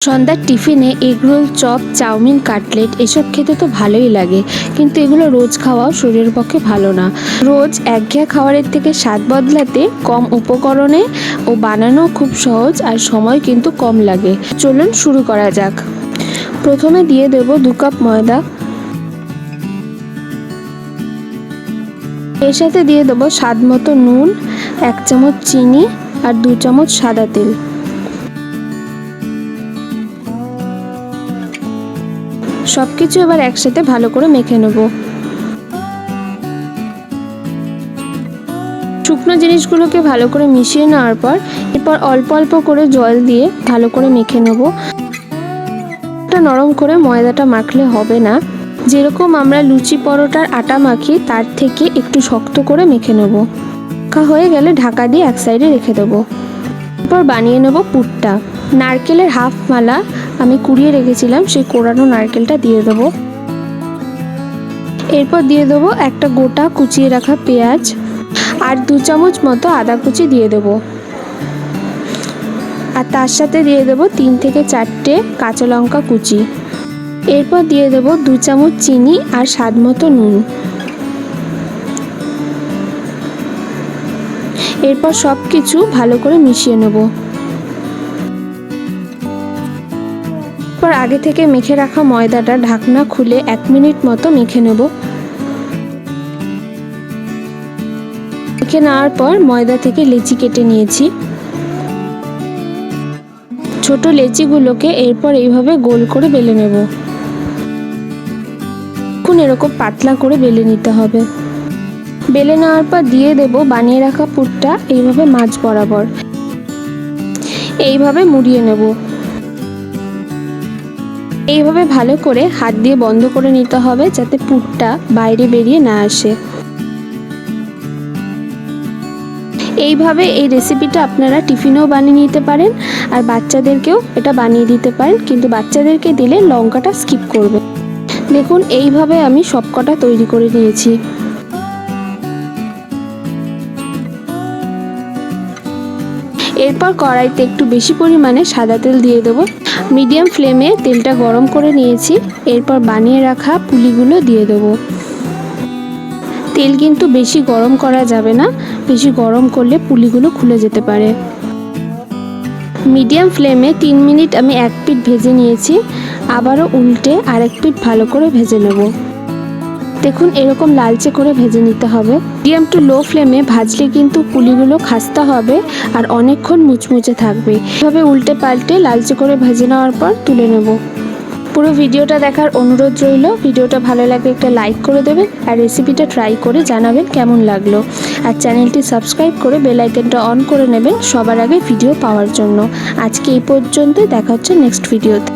সন্ধ্যার টিফিনে egg roll, chop, chowmein, cutlet এসব খেতে তো ভালোই লাগে, কিন্তু এগুলো রোজ খাওয়াও শরীরের পক্ষে ভালো না। রোজ একঘেয়ে খাবারের থেকে স্বাদ বদলাতে কম উপকরণে ও বানানো খুব সহজ, আর সময় কিন্তু কম লাগে। চলুন শুরু করা যাক। প্রথমে দিয়ে দেব 2 কাপ ময়দা। এর সাথে দিয়ে দেবো স্বাদ মতো নুন, 1 চামচ চিনি আর 2 চামচ সাদা তেল। সবকিছু এবার একসাথে ভালো করে মেখে নেব। শুকনো জিনিসগুলোকে ভালো করে মিশিয়ে নেওয়ার পর এরপর অল্প অল্প করে জল দিয়ে ভালো করে মেখে নেব। এটা নরম করে ময়দাটা মাখলে হবে না, যেরকম আমরা লুচি পরোটার আটা মাখি তার থেকে একটু শক্ত করে মেখে নেব। মাখা হয়ে গেলে ঢাকা দিয়ে এক সাইডে রেখে দেবো। এরপর বানিয়ে নেব পুরটা। নারকেলের হাফ মালা আমি কুড়িয়ে রেখেছিলাম, সেই কোড়ানো নারকেলটা দিয়ে দেবো। এরপর দিয়ে দেবো একটা গোটা কুচিয়ে রাখা পেঁয়াজ আর 2 চামচ মতো আদা কুচি দিয়ে দেবো। আর তার সাথে দিয়ে দেবো 3 থেকে 4টে কাঁচা লঙ্কা কুচি। এরপর দিয়ে দেবো 2 চামচ চিনি আর স্বাদ মতো নুন। এরপর সব কিছু ভালো করে মিশিয়ে নেব। এরপর আগে থেকে মেখে রাখা ময়দাটা ঢাকনা খুলে 1 মিনিট মতো মেখে নেব। মেখে নেওয়ার পর ময়দা থেকে লেচি কেটে নিয়েছি। ছোট লেচিগুলোকে এরপর এইভাবে গোল করে বেলে নেব। এখন এরকম পাতলা করে বেলে নিতে হবে। বেলে নেওয়ার পর দিয়ে দেব বানিয়ে রাখা পুরটা এইভাবে মাঝ বরাবর এইভাবে মুড়িয়ে নেব। এইভাবে ভালো করে হাত দিয়ে বন্ধ করে নিতে হবে, যাতে পুরটা বাইরে বেরিয়ে না আসে। এইভাবে এই রেসিপিটা আপনারা টিফিনেও বানিয়ে নিতে পারেন, আর বাচ্চাদেরকেও এটা বানিয়ে দিতে পারেন, কিন্তু বাচ্চাদেরকে দিলে লঙ্কাটা স্কিপ করবে। দেখুন এইভাবে আমি সবকটা তৈরি করে নিয়েছি। এরপর কড়াইতে একটু বেশি পরিমাণে সাদা তেল দিয়ে দেবো। মিডিয়াম ফ্লেমে তেলটা গরম করে নিয়েছি। এরপর বানিয়ে রাখা পুলিগুলো দিয়ে দেবো। তেল কিন্তু বেশি গরম করা যাবে না, বেশি গরম করলে পুলিগুলো খুলে যেতে পারে। মিডিয়াম ফ্লেমে 3 মিনিট আমি এক পিঠ ভেজে নিয়েছি। আবারও উল্টে আরেক পিঠ ভালো করে ভেজে নেব। দেখুন এরকম লালচে করে ভেজে নিতে হবে। মিডিয়াম টু লো ফ্লেমে ভাজলে কিন্তু পুলিগুলো খাস্তা হবে আর অনেকক্ষণ মুচমুচে থাকবে। এভাবে উল্টে পাল্টে লালচে করে ভেজে নেওয়ার পর তুলে নেব। পুরো ভিডিওটা দেখার অনুরোধ রইল। ভিডিওটা ভালো লাগলে একটা লাইক করে দেবেন, আর রেসিপিটা ট্রাই করে জানাবেন কেমন লাগলো। আর চ্যানেলটি সাবস্ক্রাইব করে বেল আইকনটা অন করে নেবেন সবার আগে ভিডিও পাওয়ার জন্য। আজকে এই পর্যন্তই, দেখা হচ্ছে নেক্সট ভিডিওতে।